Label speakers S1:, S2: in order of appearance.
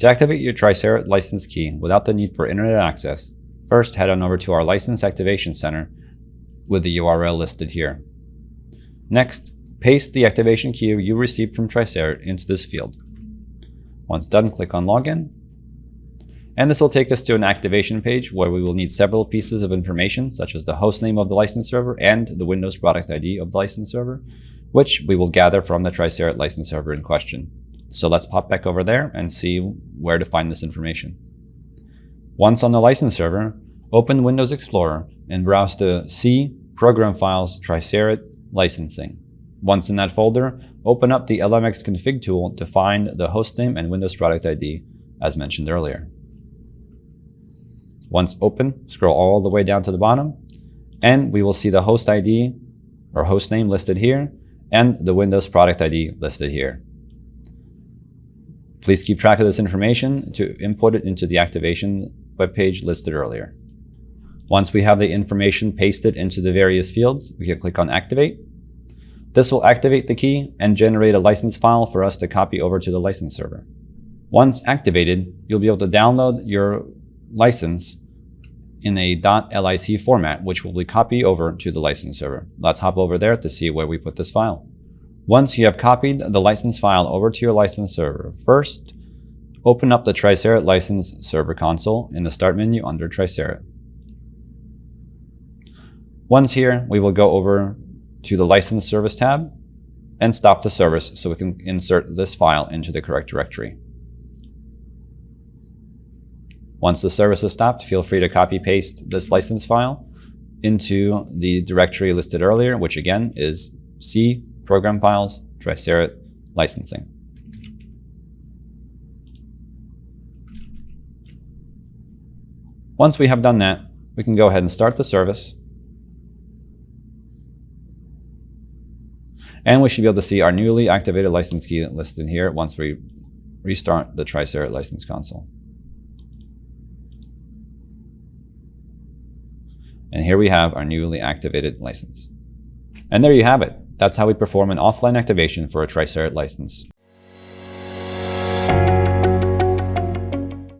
S1: To activate your Tricerat license key without the need for internet access, first head on over to our License Activation Center with the URL listed here. Next, paste the activation key you received from Tricerat into this field. Once done, click on Login. And this will take us to an activation page where we will need several pieces of information, such as the hostname of the license server and the Windows product ID of the license server, which we will gather from the Tricerat license server in question. So let's pop back over there and see where to find this information. Once on the license server, open Windows Explorer and browse to C Program Files Tricerat Licensing. Once in that folder, open up the LMX config tool to find the hostname and Windows product ID as mentioned earlier. Once open, scroll all the way down to the bottom, and we will see the host ID or hostname listed here and the Windows product ID listed here. Please keep track of this information to input it into the activation webpage listed earlier. Once we have the information pasted into the various fields, we can click on Activate. This will activate the key and generate a license file for us to copy over to the license server. Once activated, you'll be able to download your license in a .lic format, which will be copied over to the license server. Let's hop over there to see where we put this file. Once you have copied the license file over to your license server, first, open up the Tricerat license server console in the Start menu under Tricerat. Once here, we will go over to the License Service tab and stop the service so we can insert this file into the correct directory. Once the service is stopped, feel free to copy-paste this license file into the directory listed earlier, which again is C Program Files Tricerat Licensing. Once we have done that, we can go ahead and start the service. And we should be able to see our newly activated license key listed here once we restart the Tricerat license console. And here we have our newly activated license. And there you have it. That's how we perform an offline activation for a Tricerat license.